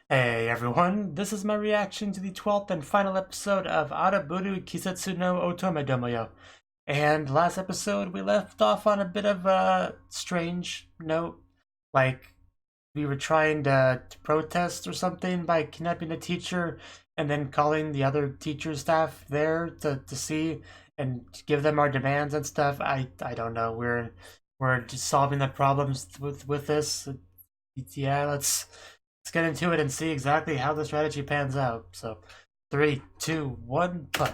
Hey everyone, this is my reaction to the 12th and final episode of Araburu Kisetsu no Otome domo. And last episode we left off on a bit of a strange note. Like, we were trying to protest or something by kidnapping a teacher and then calling the other teacher staff there to see and give them our demands and stuff. I don't know. We're just solving the problems with this. Yeah, let's get into it and see exactly how the strategy pans out. So, 3, 2, 1, play.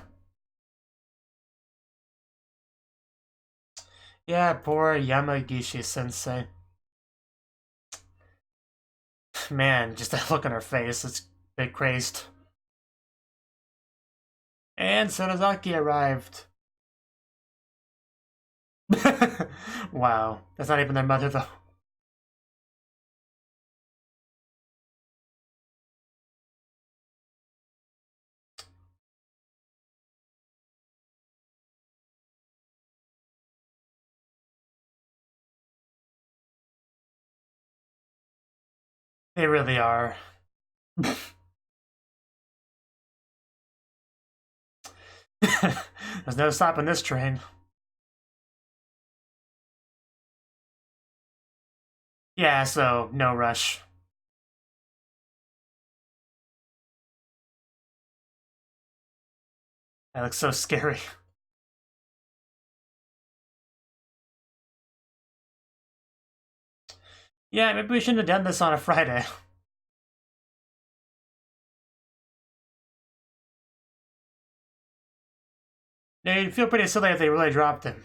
Yeah, poor Yamagishi sensei. Man, just that look on her face, it's a bit crazed. And Sonozaki arrived. Wow, that's not even their mother though. They really are. There's no stopping this train. Yeah, so no rush. That looks so scary. Yeah, maybe we shouldn't have done this on a Friday. They'd feel pretty silly if they really dropped him.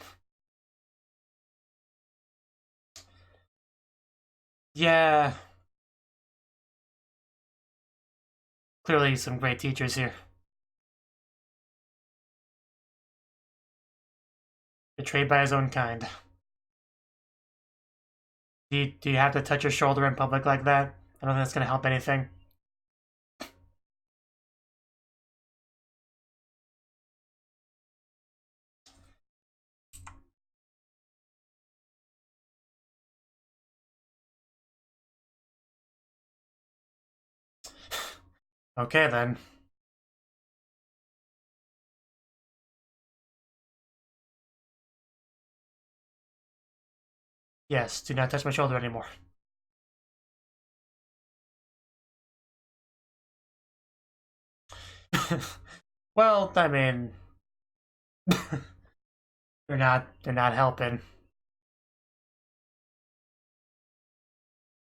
Yeah, clearly some great teachers here. Betrayed by his own kind. Do you have to touch your shoulder in public like that? I don't think that's going to help anything. Okay, then. Yes, do not touch my shoulder anymore. Well, I mean, they're not helping.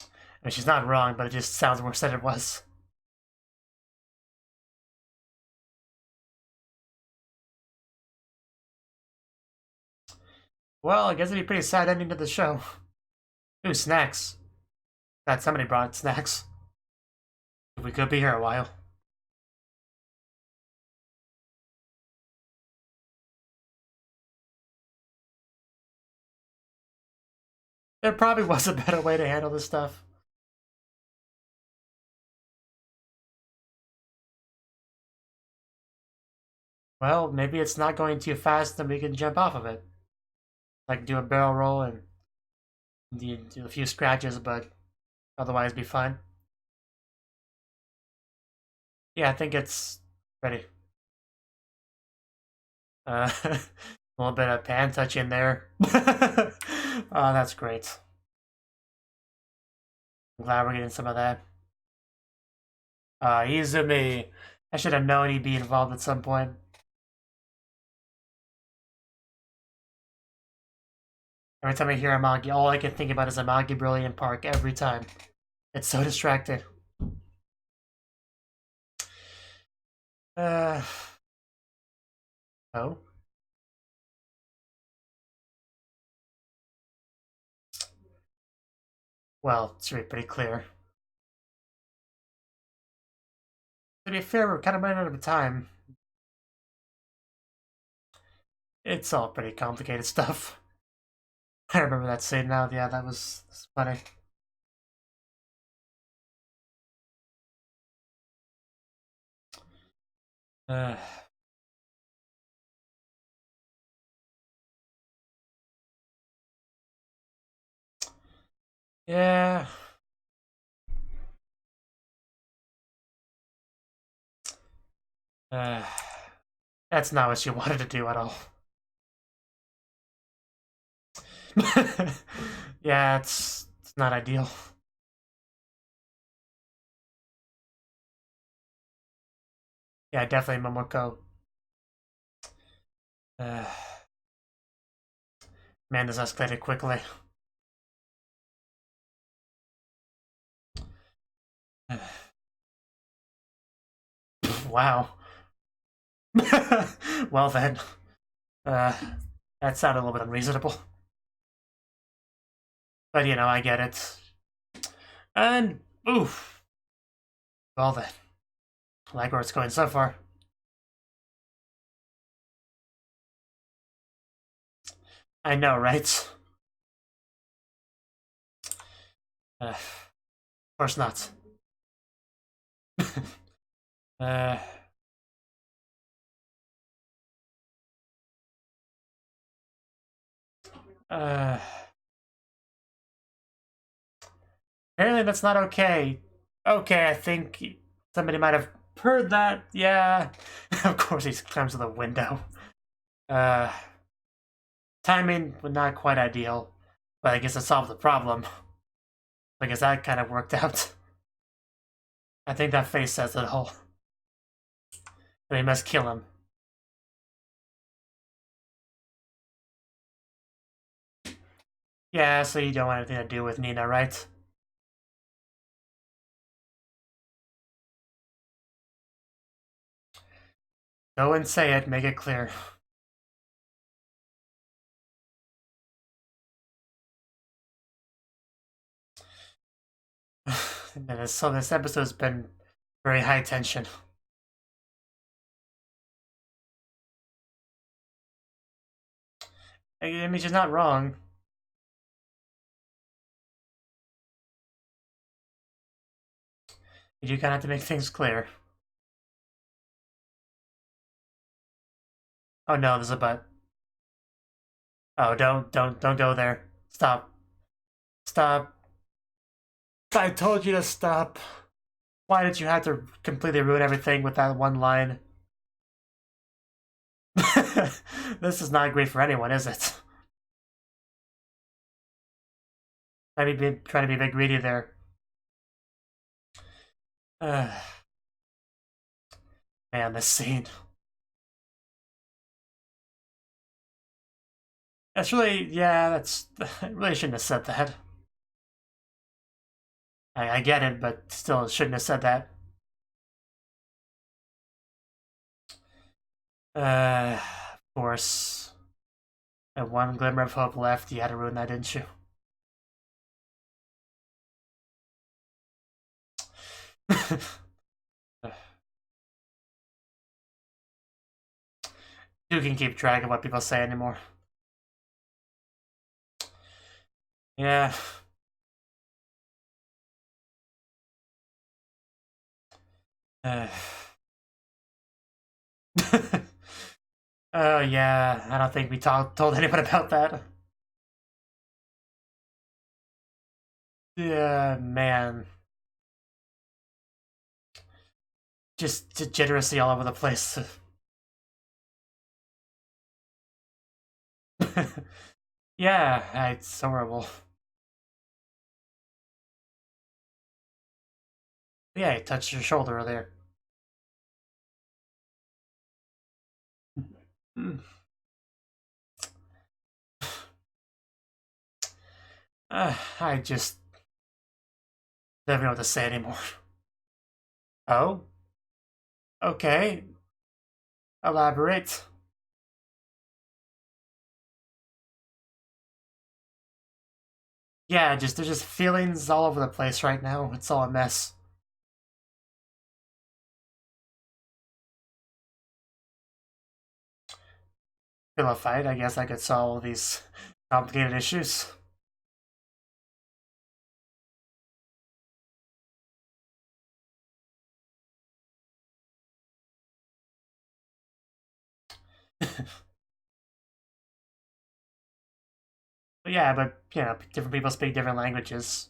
I mean, she's not wrong, but it just sounds worse than it was. Well, I guess it'd be a pretty sad ending to the show. Ooh, snacks. Glad somebody brought snacks. We could be here a while. There probably was a better way to handle this stuff. Well, maybe it's not going too fast and we can jump off of it. Like do a barrel roll and do a few scratches, but otherwise be fine. Yeah, I think it's ready. A little bit of pan touch in there. Oh, that's great. I'm glad we're getting some of that. Izumi. I should have known he'd be involved at some point. Every time I hear Amagi, all I can think about is Amagi Brilliant Park every time. It's so distracting. Uh, oh. Well, it's really pretty clear. To be fair, we're kind of running out of time. It's all pretty complicated stuff. I remember that scene now. Yeah, that's funny. Uh, yeah. That's not what she wanted to do at all. Yeah, it's not ideal. Yeah, definitely Momoko. Man, this escalated quickly. Wow. Well then. That sounded a little bit unreasonable. But you know, I get it. And oof. Well then. I like where it's going so far. I know, right? Of course not. uh, uh, Apparently that's not okay. Okay, I think somebody might have heard that. Yeah. Of course he climbs to the window. Uh, Timing was not quite ideal, but I guess it solved the problem. I guess that kind of worked out. I think that face says it all. They must kill him. Yeah, so you don't want anything to do with Nina, right? Go and say it, make it clear. So this episode's been very high tension. I mean, she's not wrong. You do kind of have to make things clear. Oh no, there's a but. Oh, don't go there. Stop. Stop. I told you to stop. Why did you have to completely ruin everything with that one line? This is not great for anyone, is it? Maybe trying to be a bit greedy there. Man, this scene. That's really, yeah, that's, I really shouldn't have said that. I get it, but still shouldn't have said that. Of course. And one glimmer of hope left, you had to ruin that, didn't you? You can keep track of what people say anymore. Yeah. Oh yeah, I don't think we told anyone about that. Yeah, man. Just degeneracy all over the place. Yeah, it's horrible. Yeah, he touched your shoulder there. I just don't know what to say anymore. Oh? Okay. Elaborate. Yeah, there's just feelings all over the place right now. It's all a mess. Pillow fight, I guess I could solve all these complicated issues. But yeah, but you know, different people speak different languages.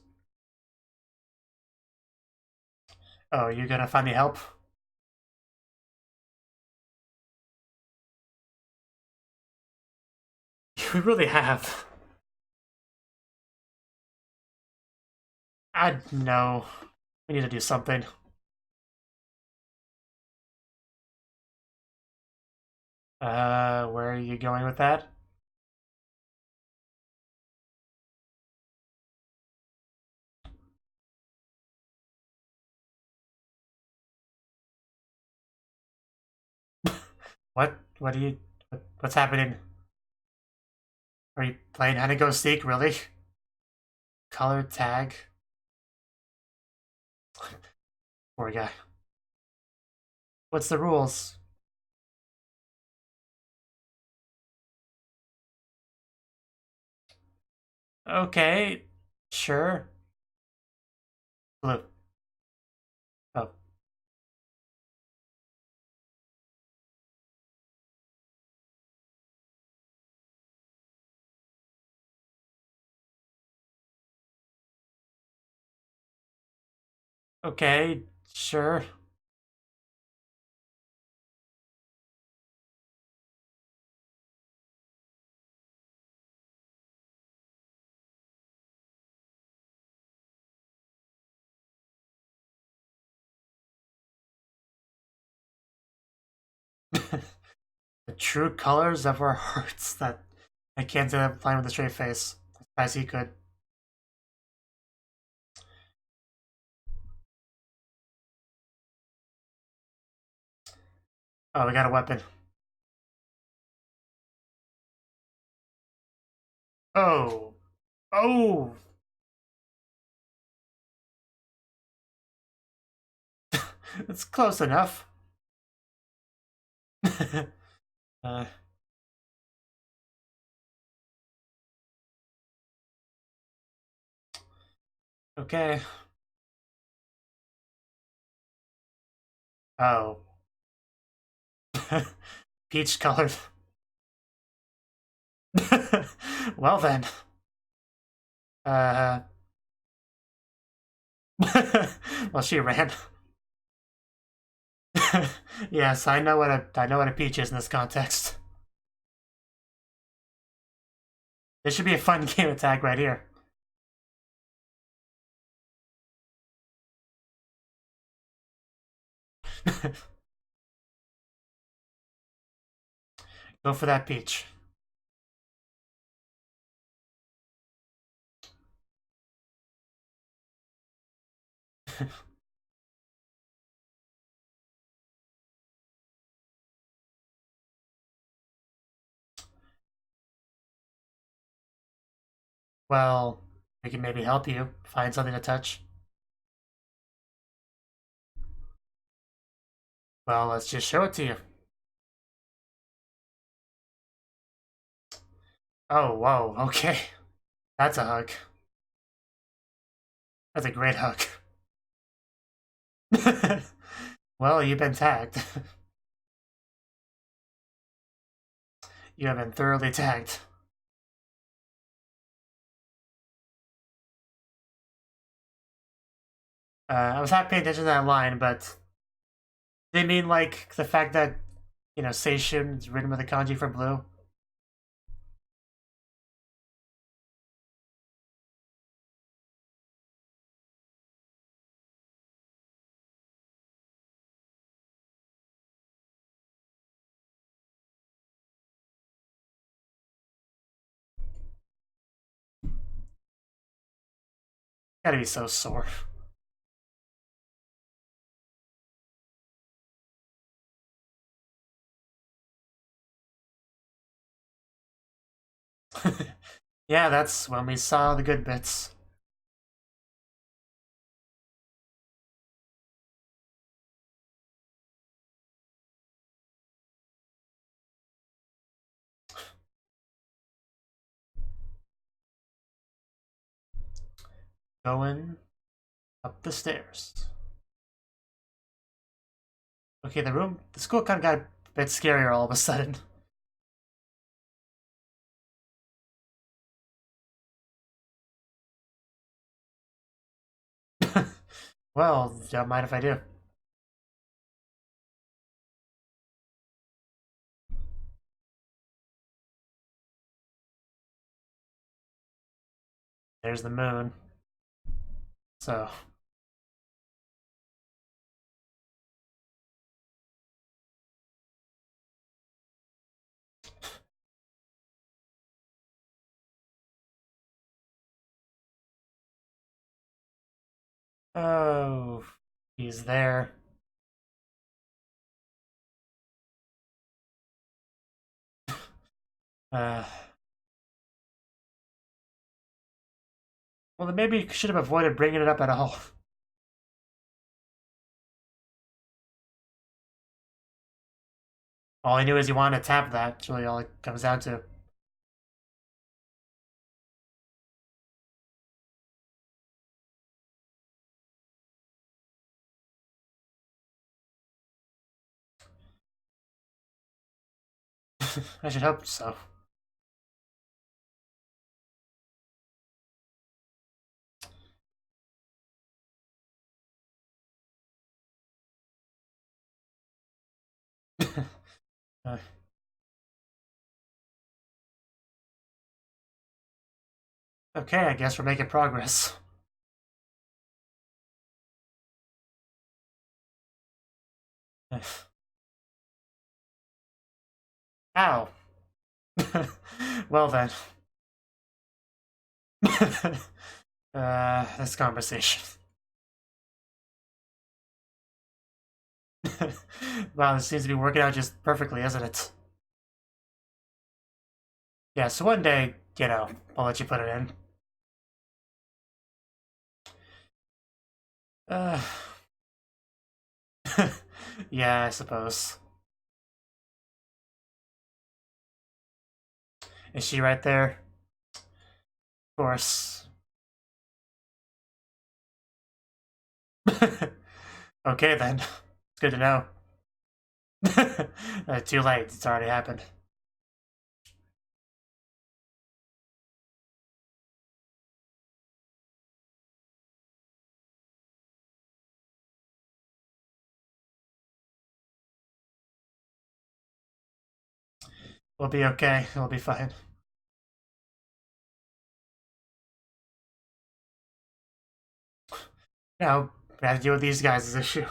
Oh, you gonna find me help? We really have. I know. We need to do something. Where are you going with that? What? What are you... What's happening? Are you playing hide and go seek, really? Color tag? Poor guy. What's the rules? Okay, sure. Blue. Oh. Okay, sure. The true colors of our hearts that I can't say that playing with a straight face. As he could. Oh, we got a weapon. Oh. Oh! It's close enough. uh, okay. Oh. Peach colored. Well then. Uh. Well, she ran. Yes, I know what a peach is in this context. This should be a fun game attack right here. Go for that peach. Well, we can maybe help you find something to touch. Well, let's just show it to you. Oh, whoa, okay. That's a hug. That's a great hug. Well, you've been tagged. You have been thoroughly tagged. I was half paying attention to that line, but they mean like the fact that, Seishun is written with a kanji for blue. Gotta be so sore. Yeah, that's when we saw the good bits. Going up the stairs. Okay, the school kind of got a bit scarier all of a sudden. Well, don't mind if I do. There's the moon. So. Oh, he's there. Well, then maybe you should have avoided bringing it up at all. All I knew is you wanted to tap that. That's really all it comes down to. I should hope so. uh, okay, I guess we're making progress. Ow. Well then. This conversation. Wow, this seems to be working out just perfectly, isn't it? Yeah, so one day, you know, I'll let you put it in. Yeah, I suppose. Is she right there? Of course. Okay then. It's good to know. Too late, it's already happened. We'll be okay, we'll be fine. Now, we have to deal with these guys' issue.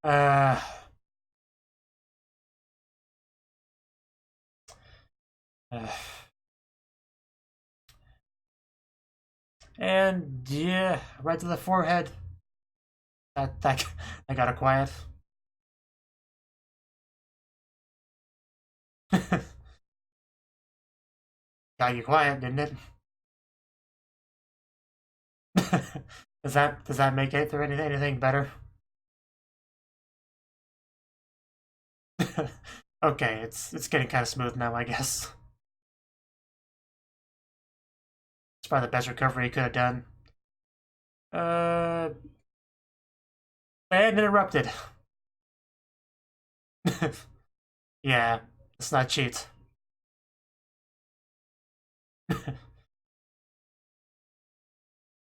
Uh... And yeah, right to the forehead. That got it quiet. Got you quiet, didn't it? Does that make it or anything better? Okay, it's getting kind of smooth now, I guess. It's probably the best recovery he could have done. And interrupted. Yeah, let's not cheat.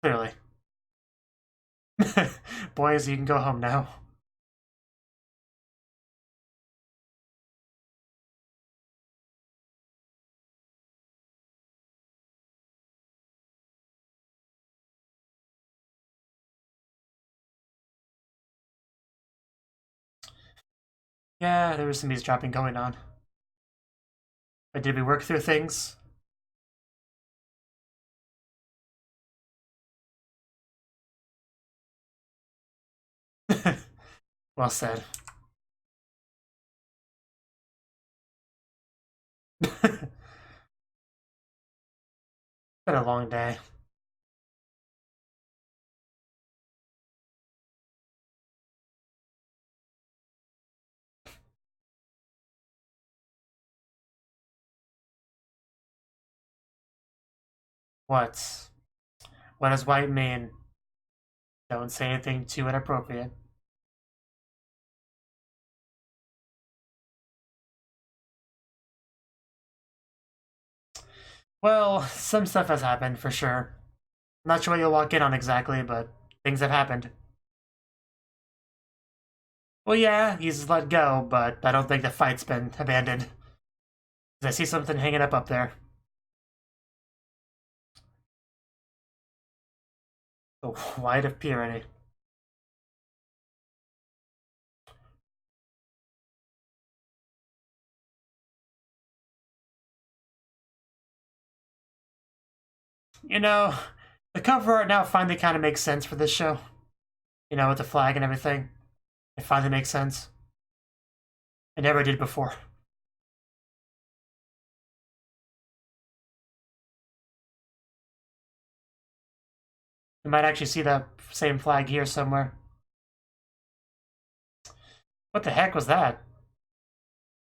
Clearly. Boys, you can go home now. Yeah, there was some eavesdropping going on. But did we work through things? Well said. Been a long day. What? What does white mean? Don't say anything too inappropriate. Well, some stuff has happened for sure. I'm not sure what you'll walk in on exactly, but things have happened. Well, yeah, he's let go, but I don't think the fight's been abandoned. I see something hanging up there. The white of purity. You know, the cover art now finally kind of makes sense for this show. You know, with the flag and everything. It finally makes sense. It never did before. You might actually see that same flag here somewhere. What the heck was that?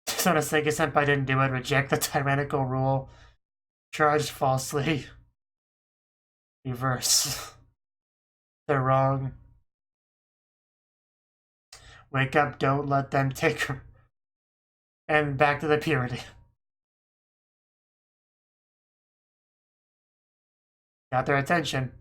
Sonoseki Senpai didn't do it. Reject the tyrannical rule. Charged falsely. Reverse. They're wrong. Wake up, don't let them take her. And back to the purity. Got their attention.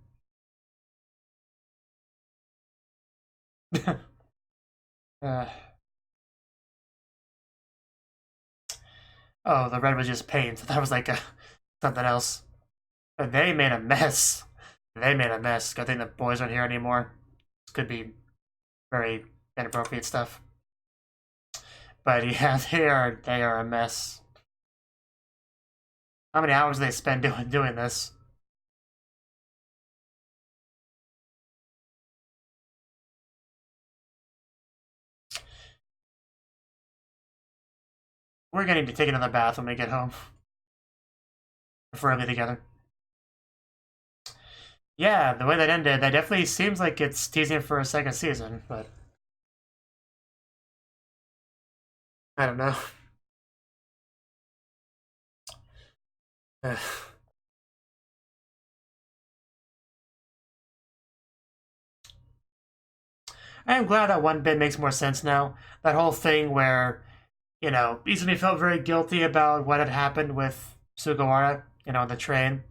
Oh, the red was just paint. That was like something else. But they made a mess. They made a mess. Good thing the boys aren't here anymore. This could be very inappropriate stuff. But yeah, they are a mess. How many hours do they spend doing this? We're gonna need to take another bath when we get home. Preferably together. Yeah, the way that ended, that definitely seems like it's teasing for a second season, but I don't know. I am glad that one bit makes more sense now. That whole thing where, you know, Izumi felt very guilty about what had happened with Sugawara, you know, on the train,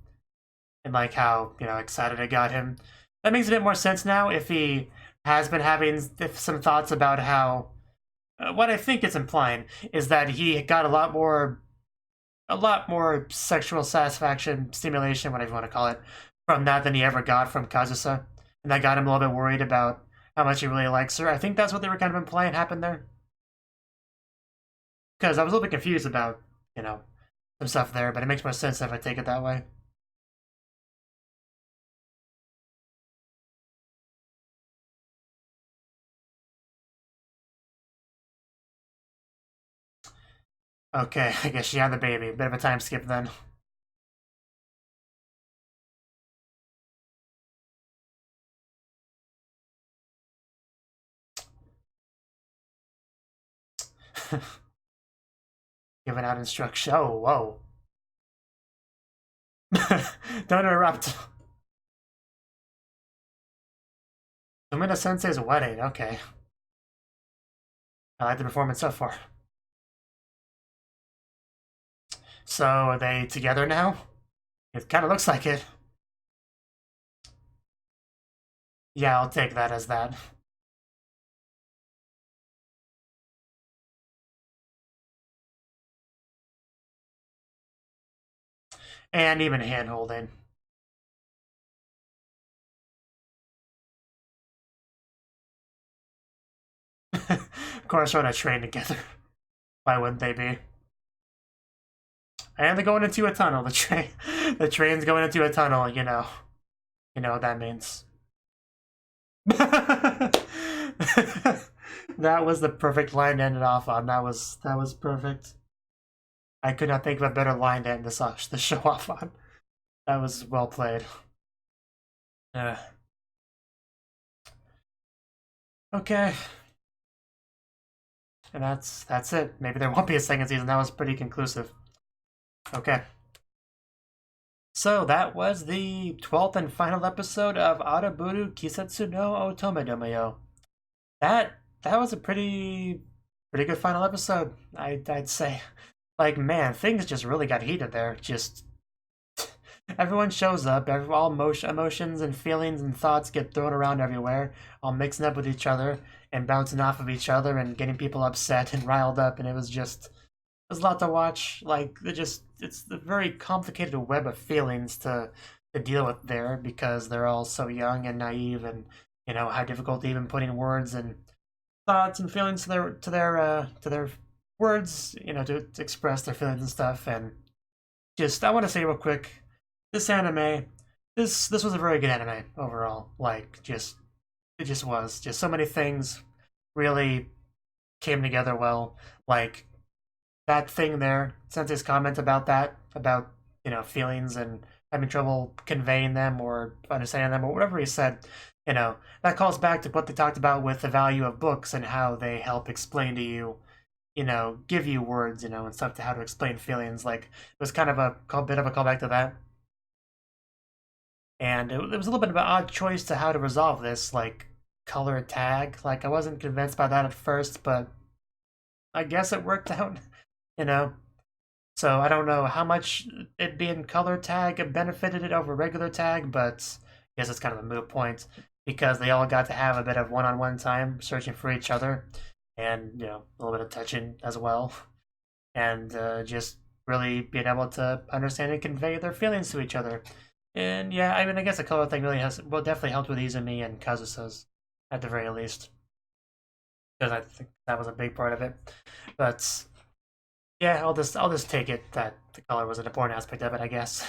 and like how, you know, excited it got him. That makes a bit more sense now if he has been having some thoughts about how, what I think it's implying is that he got a lot more sexual satisfaction, stimulation, whatever you want to call it, from that than he ever got from Kazusa. And that got him a little bit worried about how much he really likes her. I think that's what they were kind of implying happened there. Because I was a little bit confused about, you know, some stuff there, but it makes more sense if I take it that way. Okay, I guess she had the baby. Bit of a time skip then. Giving out instruction. Oh, whoa. Don't interrupt. Sumida Sensei's wedding. Okay. I like the performance so far. So, are they together now? It kind of looks like it. Yeah, I'll take that as that. And even hand-holding. Of course, we're on a train together. Why wouldn't they be? And they're going into a tunnel. The train's going into a tunnel. You know what that means. That was the perfect line to end it off on. That was perfect. I could not think of a better line to end the show off on. That was well played. Okay. And that's it. Maybe there won't be a second season. That was pretty conclusive. Okay. So that was the 12th and final episode of Araburu Kisetsu no Otome domo. That was a pretty good final episode, I'd say. Like, man, things just really got heated there. Just everyone shows up, all emotions and feelings and thoughts get thrown around everywhere, all mixing up with each other and bouncing off of each other and getting people upset and riled up, and it was a lot to watch. Like, it's a very complicated web of feelings to deal with there because they're all so young and naive, and have difficulty even putting words and thoughts and feelings to their words, to express their feelings and stuff. And just I want to say real quick, this anime, this was a very good anime overall. Like, it just was just so many things really came together well. Like that thing there, Sensei's comment about that, about feelings and having trouble conveying them or understanding them or whatever he said, that calls back to what they talked about with the value of books and how they help explain to you, give you words, and stuff to how to explain feelings. Like, it was kind of a bit of a callback to that. And it was a little bit of an odd choice to how to resolve this, like color tag. Like, I wasn't convinced by that at first, but I guess it worked out, So I don't know how much it being color tag benefited it over regular tag, but I guess it's kind of a moot point because they all got to have a bit of one-on-one time searching for each other, and a little bit of touching as well, and just really being able to understand and convey their feelings to each other. And yeah, I mean, I guess the color thing really definitely helped with Izumi and Kazusa's at the very least, because I think that was a big part of it. But yeah, I'll just take it that the color was an important aspect of it, I guess.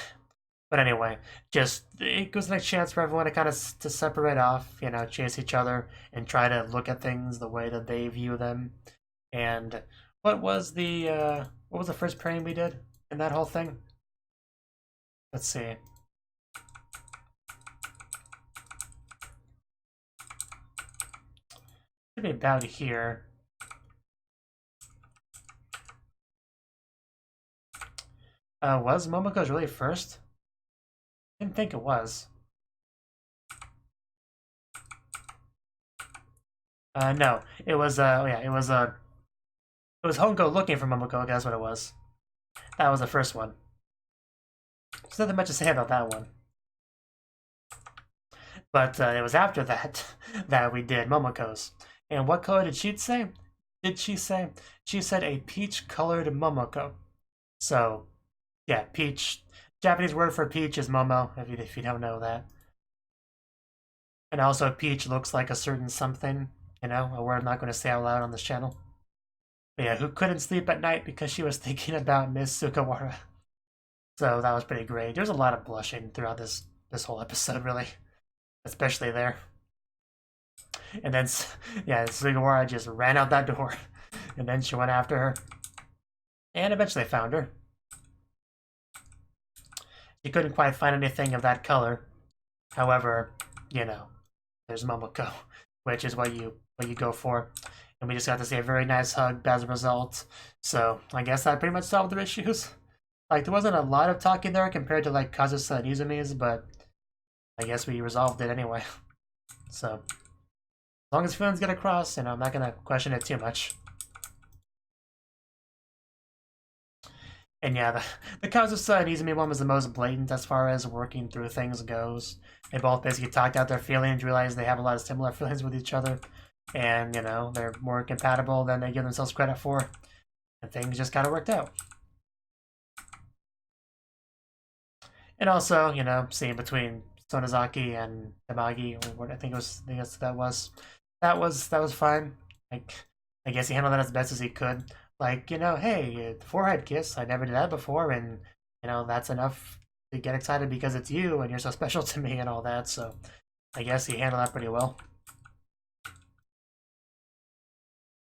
But anyway, it was a chance for everyone to kind of to separate off, chase each other and try to look at things the way that they view them. And what was the first pairing we did in that whole thing? Let's see. Should be about here. Was Momoko's really first? Didn't think it was. No, it was. It was Hongo looking for Momoko. That's what it was. That was the first one. There's nothing much to say about that one. But it was after that that we did Momoko's. And what color did she say? She said a peach-colored Momoko. So, yeah, peach. Japanese word for peach is momo, if you don't know that. And also, peach looks like a certain something, a word I'm not going to say out loud on this channel. But yeah, who couldn't sleep at night because she was thinking about Miss Sugawara. So that was pretty great. There's a lot of blushing throughout this whole episode, really. Especially there. And then, yeah, Sugawara just ran out that door. And then she went after her. And eventually found her. She couldn't quite find anything of that color. However, there's Momoko, which is what you go for. And we just got to see a very nice hug as a result. So I guess that pretty much solved their issues. Like, there wasn't a lot of talking there compared to like Kazusa and Izumi's, but I guess we resolved it anyway. So as long as feelings get across, I'm not gonna question it too much. And yeah, the Kazusa and Izumi one was the most blatant as far as working through things goes. They both basically talked out their feelings, realized they have a lot of similar feelings with each other, and they're more compatible than they give themselves credit for, and things just kind of worked out. And also, seeing between Sonozaki and Tamagi, or what I guess that was fine. Like, I guess he handled that as best as he could. Like, hey, the forehead kiss, I never did that before, and, that's enough to get excited because it's you, and you're so special to me, and all that, so I guess he handled that pretty well.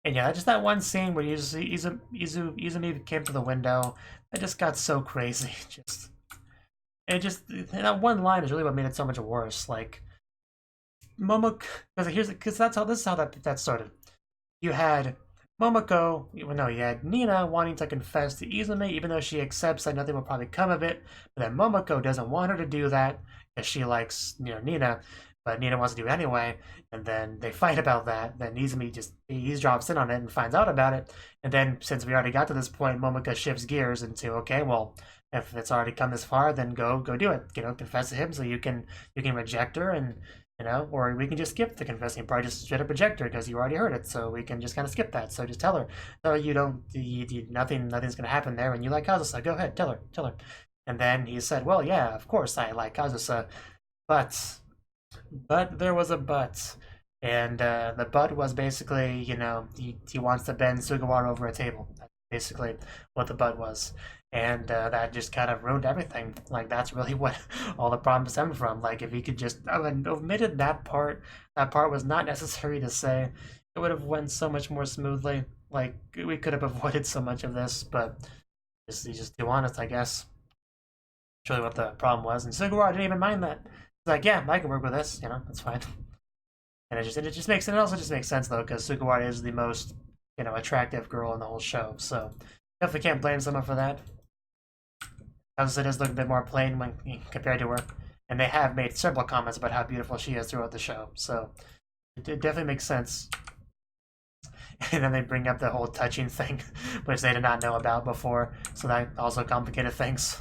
And yeah, just that one scene where Izumi came to the window, it just got so crazy, that one line is really what made it so much worse. Like, Momoko, because this is how that started. You had Momoko, you had Nina wanting to confess to Izumi, even though she accepts that nothing will probably come of it. But then Momoko doesn't want her to do that because she likes Nina, but Nina wants to do it anyway. And then they fight about that. Then Izumi just eavesdrops in on it and finds out about it. And then, since we already got to this point, Momoko shifts gears into, okay, well, if it's already come this far, then go do it. Confess to him so you can reject her, and or we can just skip the confessing part, just straight up reject her because you already heard it, so we can just kind of skip that. So just tell her. So nothing's gonna happen there, and you like Kazusa, go ahead, tell her. And then he said, well, yeah, of course I like Kazusa, but there was a but. And the but was basically, you know, he wants to bend Sugawara over a table. That's basically what the but was. And that just kind of ruined everything. Like, that's really what all the problems stemmed from. Like, if he could just have omitted that part was not necessary to say. It would have went so much more smoothly. Like, we could have avoided so much of this, but he's just too honest, I guess. That's really what the problem was. And Sugawara didn't even mind that. He's like, yeah, I can work with this, you know, that's fine. And it just makes, and it also just makes sense though, because Sugawara is the most, you know, attractive girl in the whole show. So definitely can't blame someone for that. Kazusa does look a bit more plain when compared to her, and they have made several comments about how beautiful she is throughout the show. So it definitely makes sense. And then they bring up the whole touching thing, which they did not know about before. So that also complicated things.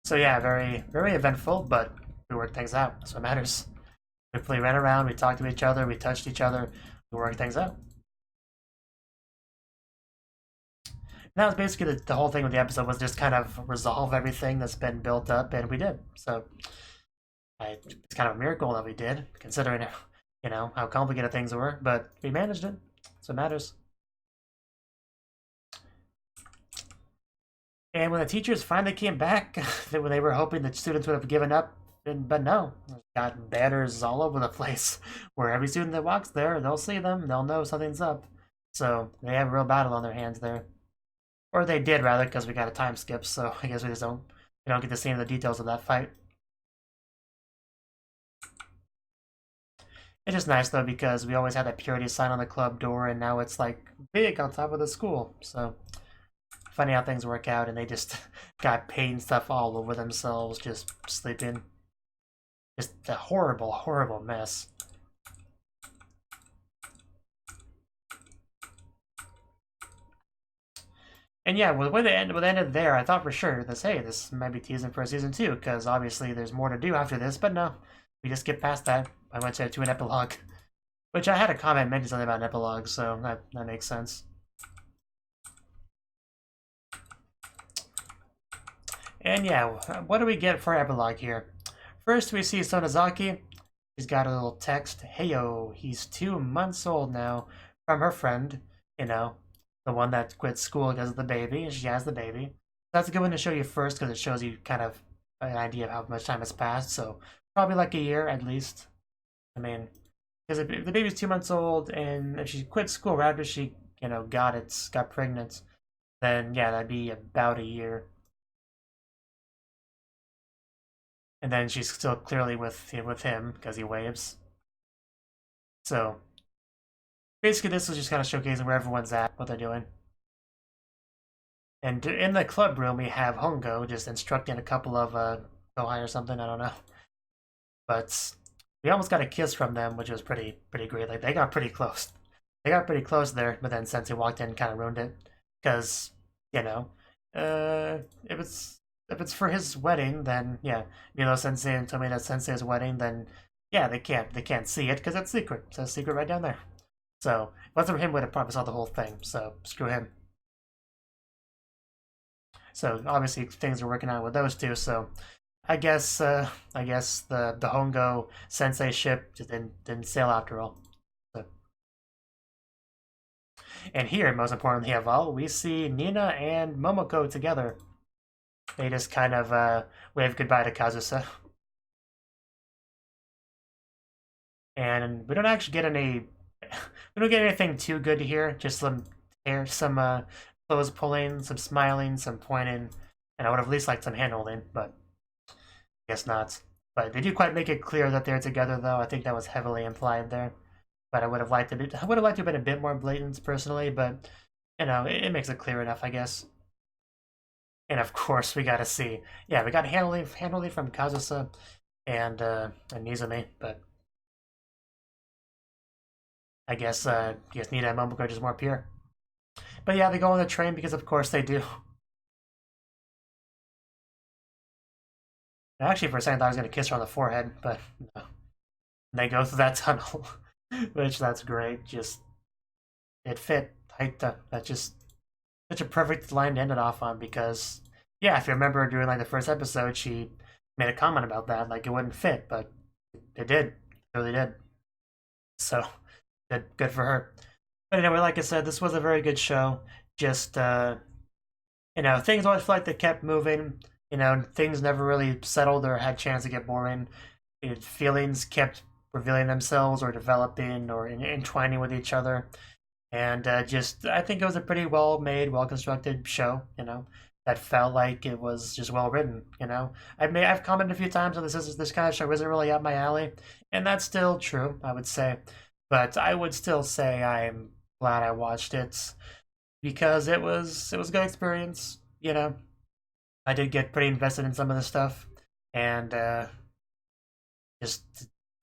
So yeah, very, very eventful, but we worked things out. That's what matters. We ran around, we talked to each other, we touched each other, we worked things out. And that was basically the whole thing with the episode, was just kind of resolve everything that's been built up, and we did. So it's kind of a miracle that we did, considering, you know, how complicated things were, but we managed it. That's what matters. And when the teachers finally came back, they were hoping that students would have given up, but no. Got banners all over the place, where every student that walks there, they'll see them, they'll know something's up. So they have a real battle on their hands there. Or they did, rather, because we got a time skip, so I guess we don't get to see the details of that fight. It's just nice, though, because we always had that purity sign on the club door, and now it's, like, big on top of the school, so funny how things work out, and they just got paint stuff all over themselves, just sleeping. Just a horrible, horrible mess. And yeah, with it ended there, I thought for sure this might be teasing for a season 2, because obviously there's more to do after this, but no, we just skipped past that. I went to an epilogue, which I had a comment mentioning something about an epilogue, so that makes sense. And yeah, what do we get for epilogue here? First, we see Sonozaki. She's got a little text. Heyo, he's 2 months old now, from her friend, you know, the one that quit school because of the baby, and she has the baby. That's a good one to show you first, because it shows you kind of an idea of how much time has passed, so probably like a year at least. I mean, because the baby's 2 months old, and if she quit school right after she, you know, got pregnant, then yeah, that'd be about a year. And then she's still clearly with him because he waves. So basically, this is just kind of showcasing where everyone's at, what they're doing. And in the club room, we have Hongo just instructing a couple of Kohai or something. I don't know, but we almost got a kiss from them, which was pretty great. Like, they got pretty close. They got pretty close there, but then Sensei walked in and kind of ruined it, because, you know, if it's for his wedding, then yeah, Milo Sensei and Tomita Sensei's wedding, then yeah, they can't see it because it's secret. It says secret right down there. So if it wasn't for him, would have probably saw the whole thing. So screw him. So obviously things are working out with those two. So I guess the Hongo Sensei ship just didn't sail after all. So. And here, most importantly of all, we see Nina and Momoko together. They just kind of wave goodbye to Kazusa. And we don't actually get we don't get anything too good here. Just some clothes pulling, some smiling, some pointing, and I would have at least liked some hand holding, but I guess not. But they do quite make it clear that they're together, though. I think that was heavily implied there. But I would have liked to have been a bit more blatant personally, but you know, it makes it clear enough, I guess. And of course, we got to see. Yeah, we got hand holding from Kazusa and Nizumi, but I guess Nina and Momoko are just more pure. But yeah, they go on the train because of course they do. Actually, for a second, I thought I was going to kiss her on the forehead, but no. And they go through that tunnel, which that's great. Just, it fit. That just such a perfect line to end it off on because, yeah, if you remember during like the first episode, she made a comment about that, like it wouldn't fit, but it did, it really did. So good for her. But anyway, like I said, this was a very good show. Just things always felt like they kept moving. Things never really settled or had a chance to get boring. Feelings kept revealing themselves or developing or entwining with each other. And I think it was a pretty well made, well constructed show, that felt like it was just well written, I've commented a few times on this kind of show isn't really up my alley, and that's still true, I would say. But I would still say I'm glad I watched it because it was a good experience, I did get pretty invested in some of the stuff, and just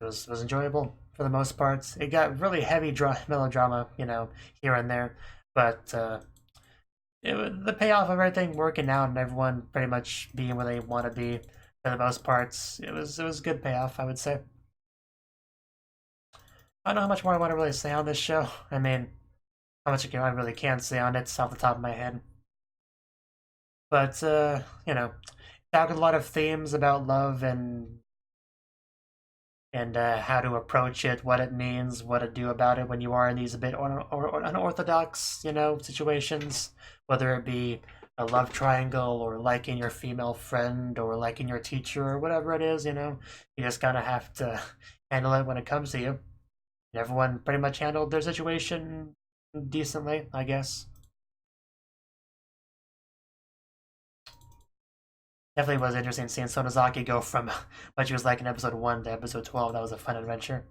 it was enjoyable for the most part. It got really heavy melodrama, here and there, but the payoff of everything working out and everyone pretty much being where they want to be for the most parts, it was good payoff, I would say. I don't know how much more I want to really say on this show. I mean, how much I really can't say on it off the top of my head. But talked a lot of themes about love and how to approach it, what it means, what to do about it when you are in these a bit unorthodox, situations, whether it be a love triangle or liking your female friend or liking your teacher or whatever it is, you just kind of have to handle it when it comes to you. Everyone pretty much handled their situation decently, I guess. Definitely was interesting seeing Sonozaki go from what she was like in episode 1 to episode 12. That was a fun adventure.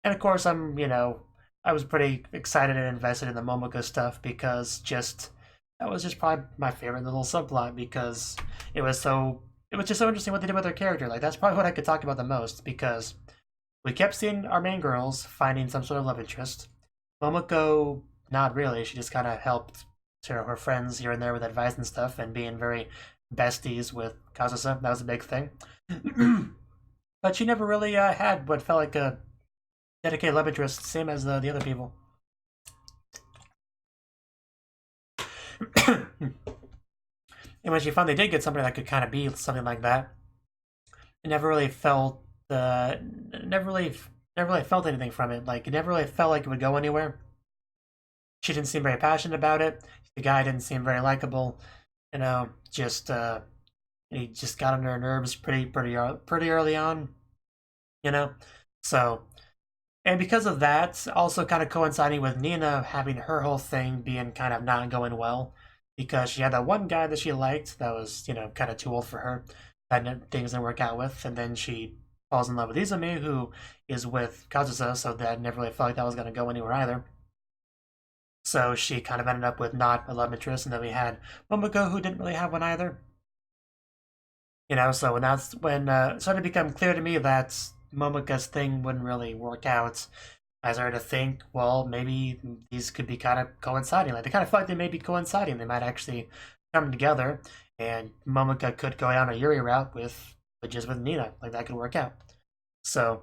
And of course, I was pretty excited and invested in the Momoko stuff because that was just probably my favorite little subplot because it was just so interesting what they did with their character. Like, that's probably what I could talk about the most because we kept seeing our main girls finding some sort of love interest. Momoko, not really. She just kind of helped her friends here and there with advice and stuff and being very besties with Kazusa. That was a big thing. But she never really had what felt like a dedicated love interest, same as the other people. And when she finally did get somebody that could kind of be something like that, it never really felt anything from it. Like, it never really felt like it would go anywhere. She didn't seem very passionate about it. The guy didn't seem very likable. Just he just got under her nerves pretty early on. So, and because of that, also kind of coinciding with Nina having her whole thing being kind of not going well, because she had that one guy that she liked that was kind of too old for her, that things didn't work out with, and then she falls in love with Izumi, who is with Kazusa, so that never really felt like that was going to go anywhere either. So she kind of ended up with not a love interest, and then we had Momoko, who didn't really have one either. So when that's when it started to become clear to me that Momoko's thing wouldn't really work out, I started to think, well, maybe these could be kind of coinciding. Like, they kind of felt like they may be coinciding. They might actually come together, and Momoko could go down a Yuri route with Nina. Like, that could work out. So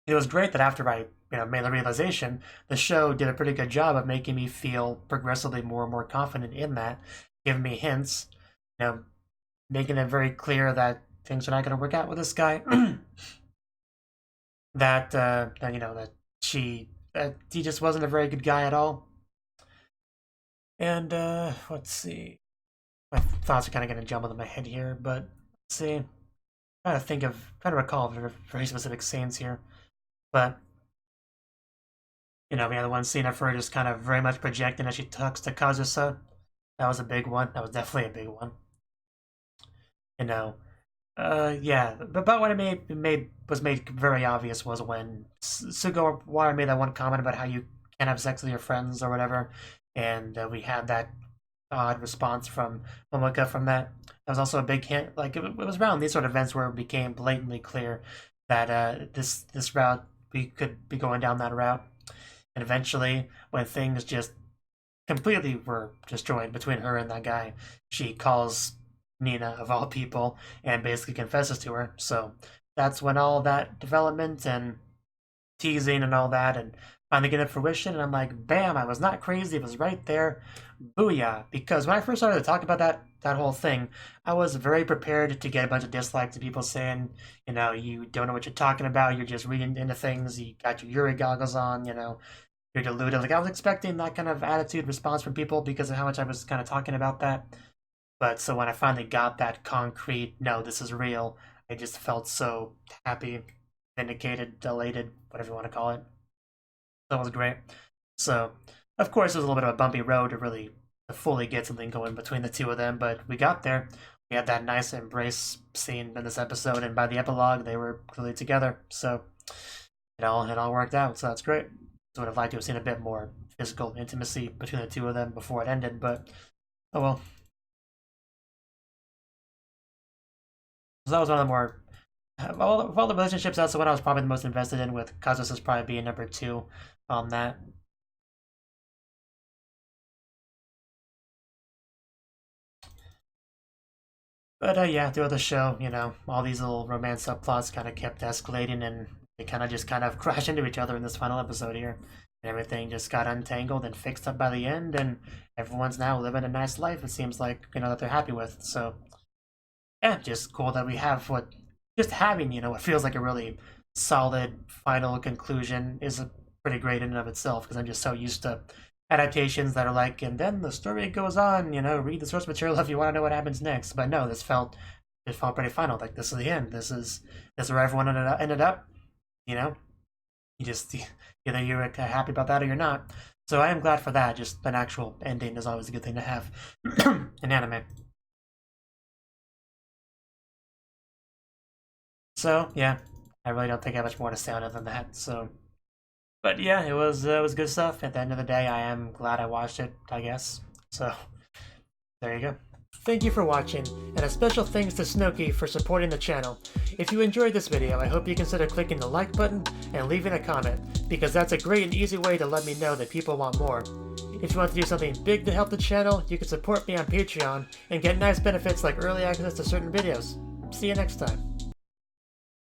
it was great that after I made the realization, the show did a pretty good job of making me feel progressively more and more confident in that, giving me hints, making it very clear that things are not going to work out with this guy. that he just wasn't a very good guy at all. And let's see, my thoughts are kind of getting jumbled in my head here, but let's see. I'm trying to recall very specific scenes here, but we had the one scene of her just kind of very much projecting as she talks to Kazusa. That was a big one. That was definitely a big one. Yeah. But what was made very obvious was when Sugawara made that one comment about how you can't have sex with your friends or whatever, and we had that odd response from Momoko from that. That was also a big hint. Like, it was around these sort of events where it became blatantly clear that this route, we could be going down that route. And eventually, when things just completely were destroyed between her and that guy, she calls Nina, of all people, and basically confesses to her. So that's when all that development and teasing and all that, and finally get to fruition, and I'm like, bam, I was not crazy, it was right there. Booyah. Because when I first started to talk about that whole thing, I was very prepared to get a bunch of dislikes of people saying, you know, you don't know what you're talking about, you're just reading into things, you got your Yuri goggles on, you know, you're deluded. Like, I was expecting that kind of attitude response from people because of how much I was kind of talking about that. But so when I finally got that concrete, no, this is real, I just felt so happy, vindicated, elated, whatever you want to call it. That was great. So, of course, it was a little bit of a bumpy road to fully get something going between the two of them, but we got there. We had that nice embrace scene in this episode, and by the epilogue, they were clearly together. So it all worked out. So that's great. So would have liked to have seen a bit more physical intimacy between the two of them before it ended, but oh well. So that was one of the more of all the relationships. That's the one I was probably the most invested in, with Kazusa's probably being number 2 on that. But yeah, throughout the show, you know, all these little romance subplots kind of kept escalating, and they kind of crash into each other in this final episode here. And everything just got untangled and fixed up by the end, and everyone's now living a nice life, it seems like, you know, that they're happy with. So yeah, just cool that we have just having, you know, what feels like a really solid final conclusion is a pretty great in and of itself, because I'm just so used to adaptations that are like, and then the story goes on, you know, read the source material if you want to know what happens next. But no, it felt pretty final. Like, this is the end. This is where everyone ended up. You know, you just either you're happy about that or you're not. So I am glad for that. Just an actual ending is always a good thing to have in anime. So yeah, I really don't think I have much more to say on it than that. So, but yeah, it was good stuff. At the end of the day, I am glad I watched it, I guess. So there you go. Thank you for watching, and a special thanks to Cnouki for supporting the channel. If you enjoyed this video, I hope you consider clicking the like button and leaving a comment, because that's a great and easy way to let me know that people want more. If you want to do something big to help the channel, you can support me on Patreon and get nice benefits like early access to certain videos. See you next time.